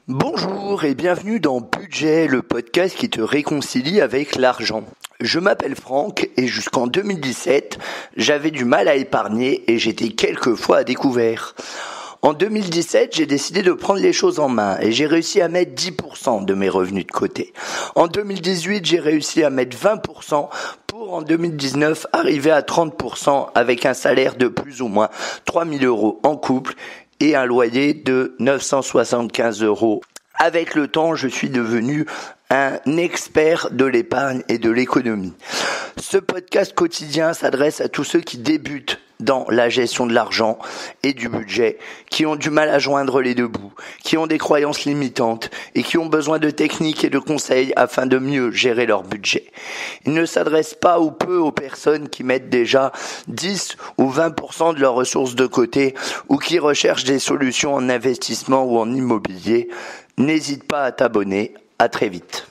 Bonjour et bienvenue dans Budget, le podcast qui te réconcilie avec l'argent. Je m'appelle Franck et jusqu'en 2017, j'avais du mal à épargner et j'étais quelquefois à découvert. En 2017, j'ai décidé de prendre les choses en main et j'ai réussi à mettre 10% de mes revenus de côté. En 2018, j'ai réussi à mettre 20% pour en 2019 arriver à 30% avec un salaire de plus ou moins 3 000 € en couple et un loyer de 975 €. Avec le temps, je suis devenu un expert de l'épargne et de l'économie. Ce podcast quotidien s'adresse à tous ceux qui débutent dans la gestion de l'argent et du budget, qui ont du mal à joindre les deux bouts, qui ont des croyances limitantes et qui ont besoin de techniques et de conseils afin de mieux gérer leur budget. Il ne s'adresse pas ou peu aux personnes qui mettent déjà 10 ou 20% de leurs ressources de côté ou qui recherchent des solutions en investissement ou en immobilier. N'hésite pas à t'abonner. À très vite.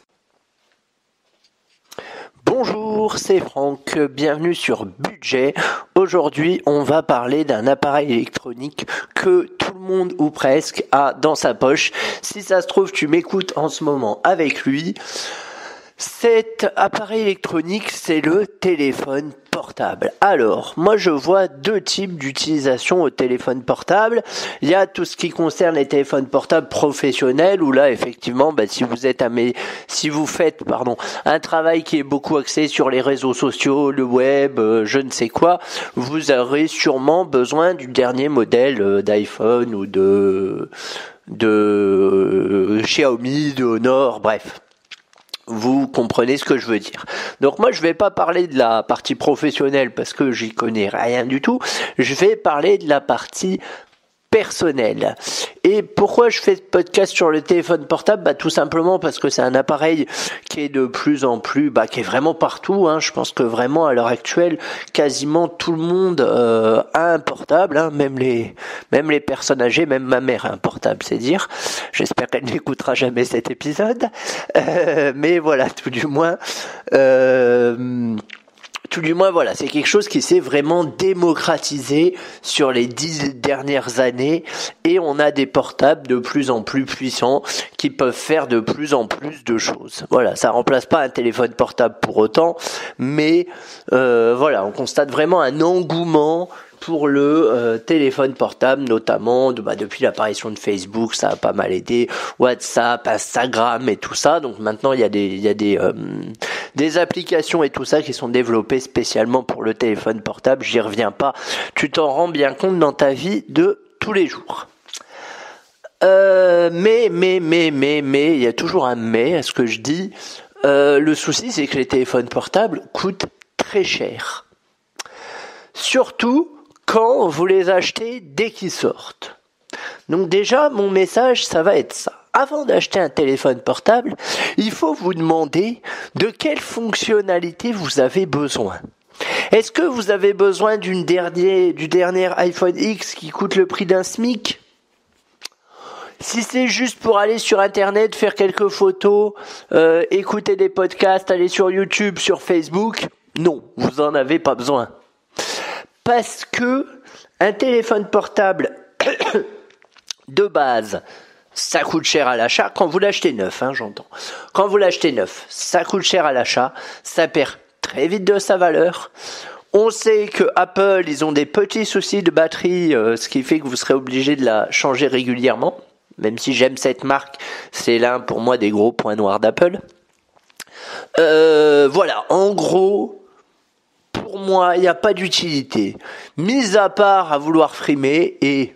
Bonjour, c'est Franck, bienvenue sur Budget. Aujourd'hui, on va parler d'un appareil électronique que tout le monde ou presque a dans sa poche. Si ça se trouve, tu m'écoutes en ce moment avec lui. Cet appareil électronique, c'est le téléphone portable. Alors, moi je vois deux types d'utilisation au téléphone portable. Il y a tout ce qui concerne les téléphones portables professionnels où là effectivement, si vous faites un travail qui est beaucoup axé sur les réseaux sociaux, le web, je ne sais quoi, vous aurez sûrement besoin du dernier modèle d'iPhone ou de Xiaomi, de Honor, bref. Vous comprenez ce que je veux dire. Donc moi je vais pas parler de la partie professionnelle parce que j'y connais rien du tout. Je vais parler de la partie personnelle. Et pourquoi je fais ce podcast sur le téléphone portable ? Tout simplement parce que c'est un appareil qui est de plus en plus, qui est vraiment partout. Je pense que vraiment à l'heure actuelle, quasiment tout le monde a un portable, même les personnes âgées, même ma mère a un portable, c'est dire. J'espère qu'elle n'écoutera jamais cet épisode. Mais voilà, tout du moins, voilà, c'est quelque chose qui s'est vraiment démocratisé sur les 10 dernières années et on a des portables de plus en plus puissants qui peuvent faire de plus en plus de choses. Voilà, ça remplace pas un téléphone portable pour autant, mais on constate vraiment un engouement pour le téléphone portable, notamment depuis l'apparition de Facebook, ça a pas mal aidé, WhatsApp, Instagram et tout ça. Donc maintenant il y a des applications et tout ça qui sont développées spécialement pour le téléphone portable. J'y reviens pas. Tu t'en rends bien compte dans ta vie de tous les jours. Mais il y a toujours un mais à ce que je dis. Le souci c'est que les téléphones portables coûtent très cher. Surtout quand vous les achetez dès qu'ils sortent. Donc déjà, mon message, ça va être ça. Avant d'acheter un téléphone portable, il faut vous demander de quelle fonctionnalité vous avez besoin. Est-ce que vous avez besoin du dernier iPhone X qui coûte le prix d'un SMIC ? Si c'est juste pour aller sur Internet, faire quelques photos, écouter des podcasts, aller sur YouTube, sur Facebook, non, vous en avez pas besoin. Parce que un téléphone portable de base, ça coûte cher à l'achat. Quand vous l'achetez neuf, j'entends. Quand vous l'achetez neuf, ça coûte cher à l'achat. Ça perd très vite de sa valeur. On sait que Apple, ils ont des petits soucis de batterie, ce qui fait que vous serez obligé de la changer régulièrement. Même si j'aime cette marque, c'est l'un pour moi des gros points noirs d'Apple. En gros, pour moi, il n'y a pas d'utilité. Mis à part à vouloir frimer, et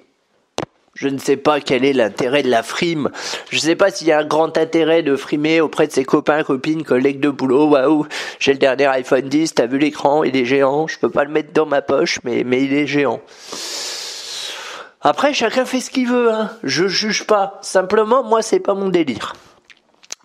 je ne sais pas quel est l'intérêt de la frime. Je ne sais pas s'il y a un grand intérêt de frimer auprès de ses copains, copines, collègues de boulot. Waouh, j'ai le dernier iPhone 10, t'as vu l'écran, il est géant. Je peux pas le mettre dans ma poche, mais il est géant. Après, chacun fait ce qu'il veut, Je juge pas. Simplement, moi, c'est pas mon délire.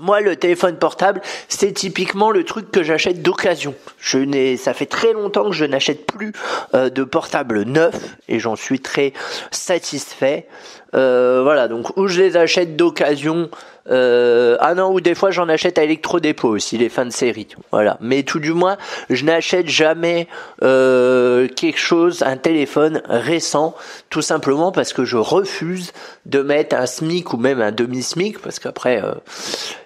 Moi, le téléphone portable, c'est typiquement le truc que j'achète d'occasion. Ça fait très longtemps que je n'achète plus de portable neuf et j'en suis très satisfait. Donc où je les achète d'occasion, Ah non, ou des fois j'en achète à Electrodépôt aussi, les fins de série. Voilà. Mais tout du moins, je n'achète jamais quelque chose, un téléphone récent, tout simplement parce que je refuse de mettre un SMIC ou même un demi-SMIC, parce qu'après,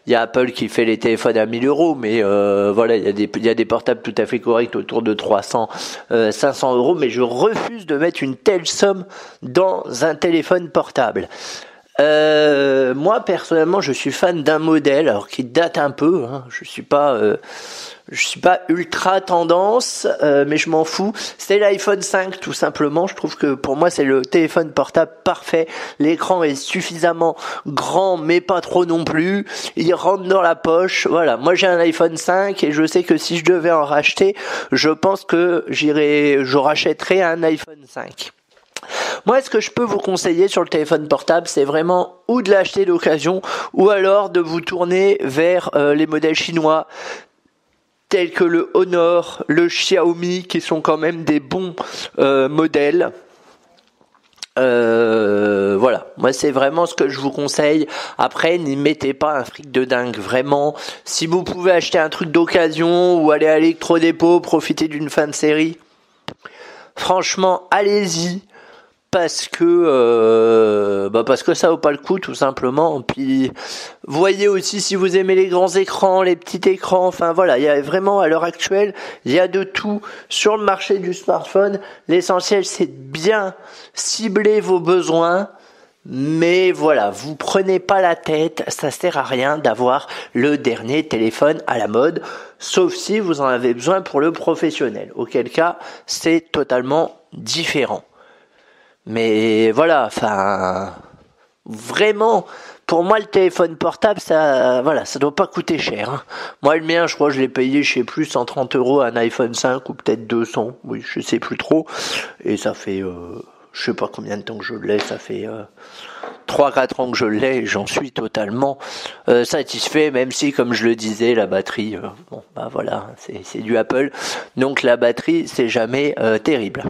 il y a Apple qui fait les téléphones à 1000 euros, mais voilà, il y a des portables tout à fait corrects autour de 300, 500 euros, mais je refuse de mettre une telle somme dans un téléphone portable. Moi personnellement, je suis fan d'un modèle, alors qui date un peu. Hein, je suis pas ultra tendance, mais je m'en fous. C'était l'iPhone 5 tout simplement. Je trouve que pour moi c'est le téléphone portable parfait. L'écran est suffisamment grand, mais pas trop non plus. Il rentre dans la poche. Voilà. Moi j'ai un iPhone 5 et je sais que si je devais en racheter, je pense que je rachèterais un iPhone 5. Moi, ce que je peux vous conseiller sur le téléphone portable, c'est vraiment ou de l'acheter d'occasion, ou alors de vous tourner vers les modèles chinois, tels que le Honor, le Xiaomi, qui sont quand même des bons modèles. Voilà, moi c'est vraiment ce que je vous conseille. Après, n'y mettez pas un fric de dingue, vraiment. Si vous pouvez acheter un truc d'occasion ou aller à l'électrodépôt, profiter d'une fin de série, franchement, allez-y. Parce que ça vaut pas le coup tout simplement. Puis voyez aussi si vous aimez les grands écrans, les petits écrans, enfin voilà, il y a vraiment à l'heure actuelle, il y a de tout sur le marché du smartphone. L'essentiel c'est de bien cibler vos besoins. Mais voilà, vous prenez pas la tête, ça sert à rien d'avoir le dernier téléphone à la mode, sauf si vous en avez besoin pour le professionnel. Auquel cas, c'est totalement différent. Mais voilà, enfin, vraiment, pour moi, le téléphone portable, ça doit pas coûter cher. Hein. Moi, le mien, je crois que je l'ai payé, je sais plus, 130 euros un iPhone 5 ou peut-être 200. Oui, je sais plus trop. Et ça fait, je sais pas combien de temps que je l'ai, ça fait 3-4 ans que je l'ai et j'en suis totalement satisfait, même si, comme je le disais, la batterie, voilà, c'est du Apple. Donc la batterie, c'est jamais terrible.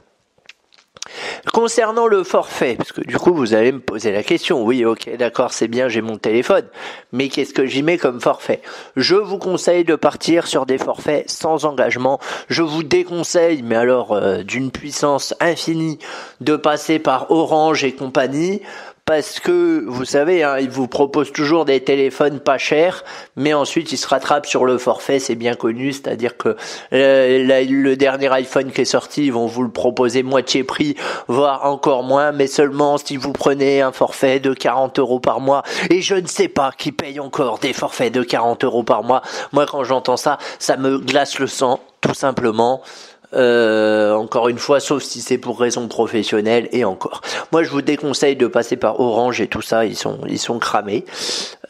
Concernant le forfait, parce que du coup vous allez me poser la question, oui ok d'accord c'est bien j'ai mon téléphone, mais qu'est-ce que j'y mets comme forfait? Je vous conseille de partir sur des forfaits sans engagement, je vous déconseille, mais alors d'une puissance infinie, de passer par Orange et compagnie, parce que, vous savez, hein, ils vous proposent toujours des téléphones pas chers, mais ensuite ils se rattrapent sur le forfait, c'est bien connu, c'est-à-dire que le dernier iPhone qui est sorti, ils vont vous le proposer moitié prix, voire encore moins, mais seulement si vous prenez un forfait de 40 euros par mois, et je ne sais pas qui paye encore des forfaits de 40 euros par mois. Moi, quand j'entends ça, ça me glace le sang, tout simplement. Encore une fois, sauf si c'est pour raison professionnelle, et encore. Moi, je vous déconseille de passer par Orange et tout ça, ils sont cramés.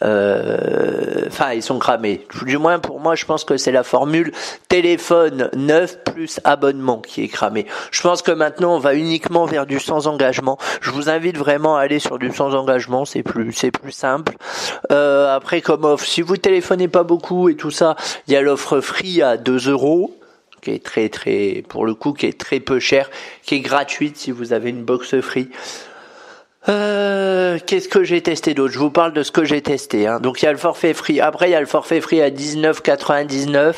Ils sont cramés. Du moins, pour moi, je pense que c'est la formule téléphone neuf plus abonnement qui est cramé. Je pense que maintenant, on va uniquement vers du sans engagement. Je vous invite vraiment à aller sur du sans engagement, c'est plus simple. Après, comme offre, si vous téléphonez pas beaucoup et tout ça, il y a l'offre free à 2 euros. Qui est très pour le coup qui est très peu cher, qui est gratuite si vous avez une box free. Qu'est-ce que j'ai testé d'autre? Je vous parle de ce que j'ai testé. Hein. Donc il y a le forfait free. Après il y a le forfait free à 19,99.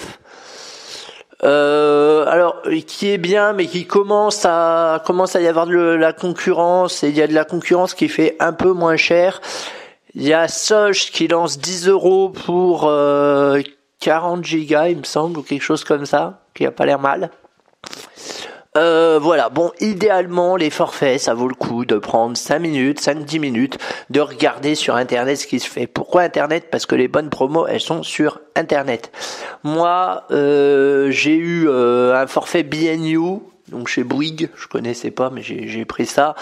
Alors qui est bien, mais qui commence à y avoir de la concurrence, et il y a de la concurrence qui fait un peu moins cher. Il y a Soch qui lance 10 euros pour 40 gigas, il me semble, ou quelque chose comme ça, qui a pas l'air mal. Voilà, bon, idéalement, les forfaits, ça vaut le coup de prendre 5-10 minutes, de regarder sur Internet ce qui se fait. Pourquoi Internet? Parce que les bonnes promos, elles sont sur Internet. Moi, j'ai eu un forfait BNU, donc chez Bouygues, je connaissais pas, mais j'ai pris ça,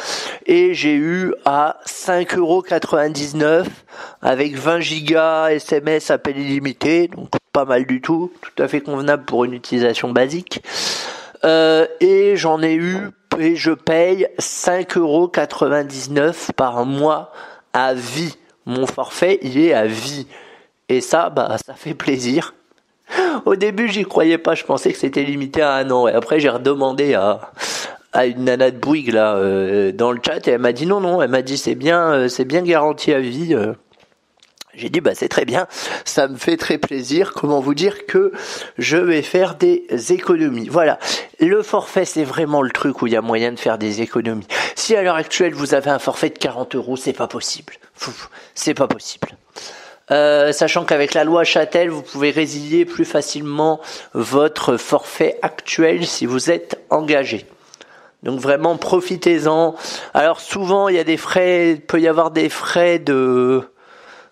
et j'ai eu à 5,99€ avec 20 gigas SMS appel illimité, donc pas mal du tout à fait convenable pour une utilisation basique. Et j'en ai eu, et je paye 5,99€ par mois à vie. Mon forfait, il est à vie. Et ça, ça fait plaisir. Au début, j'y croyais pas, je pensais que c'était limité à 1 an. Et après, j'ai redemandé à une nana de Bouygues, là, dans le chat, et elle m'a dit non, elle m'a dit c'est bien garanti à vie. J'ai dit, c'est très bien, ça me fait très plaisir. Comment vous dire que je vais faire des économies. Voilà, le forfait, c'est vraiment le truc où il y a moyen de faire des économies. Si à l'heure actuelle, vous avez un forfait de 40 €, c'est pas possible. C'est pas possible. Sachant qu'avec la loi Châtel, vous pouvez résilier plus facilement votre forfait actuel si vous êtes engagé. Donc vraiment, profitez-en. Alors souvent, il y a des frais, il peut y avoir des frais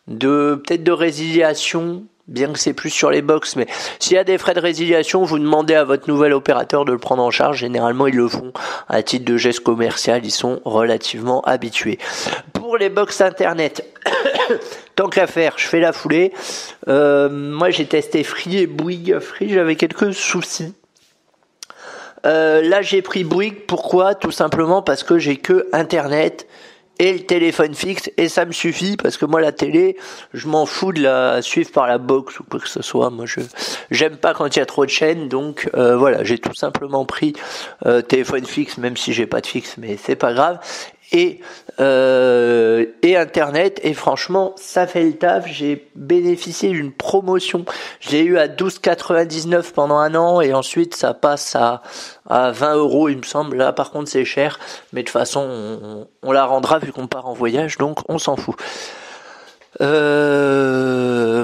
peut-être de résiliation, bien que c'est plus sur les box, mais s'il y a des frais de résiliation, vous demandez à votre nouvel opérateur de le prendre en charge. Généralement, ils le font à titre de geste commercial, ils sont relativement habitués. Pour les box internet, tant qu'à faire, je fais la foulée. Moi, j'ai testé Free et Bouygues. Free, j'avais quelques soucis. Là, j'ai pris Bouygues. Pourquoi ? Tout simplement parce que j'ai que Internet et le téléphone fixe, et ça me suffit, parce que moi la télé, je m'en fous de la suivre par la box ou quoi que ce soit. Moi j'aime pas quand il y a trop de chaînes, donc voilà, j'ai tout simplement pris téléphone fixe, même si j'ai pas de fixe, mais c'est pas grave, et Internet, et franchement ça fait le taf. J'ai bénéficié d'une promotion, je l'ai eu à 12,99 pendant un an, et ensuite ça passe à 20 € il me semble. Là par contre c'est cher, mais de toute façon on la rendra vu qu'on part en voyage, donc on s'en fout.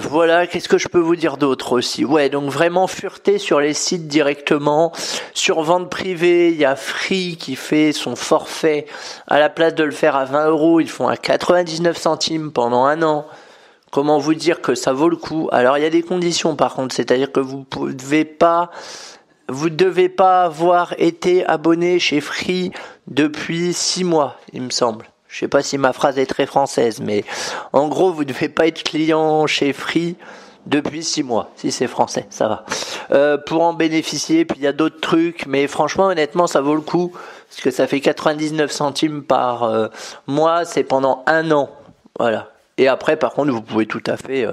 Voilà, qu'est-ce que je peux vous dire d'autre aussi ? Ouais, donc vraiment fureter sur les sites directement. Sur vente privée, il y a Free qui fait son forfait. À la place de le faire à 20 €, ils font à 99 centimes pendant un an. Comment vous dire que ça vaut le coup ? Alors il y a des conditions par contre, c'est-à-dire que vous devez pas avoir été abonné chez Free depuis 6 mois, il me semble. Je sais pas si ma phrase est très française, mais en gros, vous ne devez pas être client chez Free depuis 6 mois. Si c'est français, ça va. Pour en bénéficier, puis il y a d'autres trucs, mais franchement, honnêtement, ça vaut le coup, parce que ça fait 99 centimes par mois, c'est pendant un an. Voilà. Et après, par contre, vous pouvez tout à fait,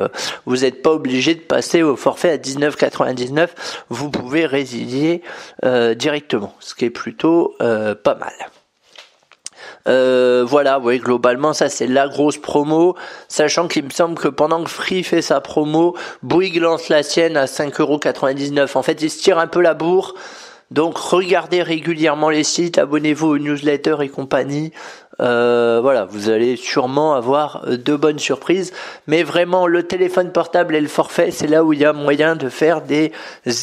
vous n'êtes pas obligé de passer au forfait à 19,99. Vous pouvez résilier directement, ce qui est plutôt pas mal. Voilà, ouais, globalement ça c'est la grosse promo, sachant qu'il me semble que pendant que Free fait sa promo, Bouygues lance la sienne à 5,99 €. En fait, ils se tirent un peu la bourre, donc regardez régulièrement les sites, abonnez-vous aux newsletters et compagnie. Voilà, vous allez sûrement avoir de bonnes surprises, mais vraiment le téléphone portable et le forfait, c'est là où il y a moyen de faire des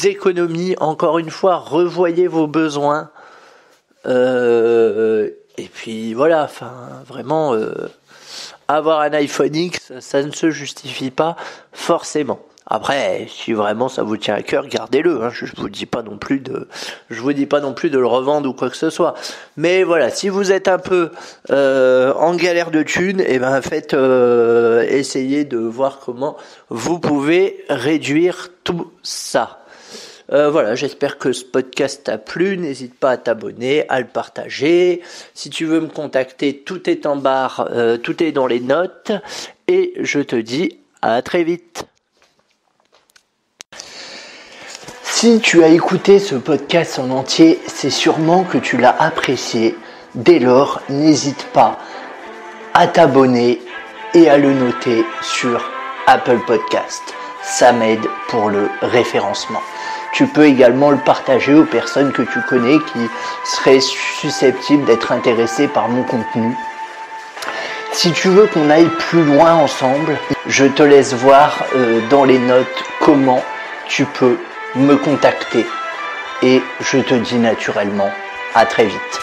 économies. Encore une fois, revoyez vos besoins. Et puis voilà, enfin vraiment avoir un iPhone X, ça ne se justifie pas forcément. Après, si vraiment ça vous tient à cœur, gardez-le. Hein. Je vous dis pas non plus de le revendre ou quoi que ce soit. Mais voilà, si vous êtes un peu en galère de thunes, faites essayez de voir comment vous pouvez réduire tout ça. Voilà, j'espère que ce podcast t'a plu. N'hésite pas à t'abonner, à le partager. Si tu veux me contacter, tout est en barre, tout est dans les notes. Et je te dis à très vite. Si tu as écouté ce podcast en entier, c'est sûrement que tu l'as apprécié. Dès lors, n'hésite pas à t'abonner et à le noter sur Apple Podcast. Ça m'aide pour le référencement. Tu peux également le partager aux personnes que tu connais qui seraient susceptibles d'être intéressées par mon contenu. Si tu veux qu'on aille plus loin ensemble, je te laisse voir dans les notes comment tu peux me contacter. Et je te dis naturellement à très vite.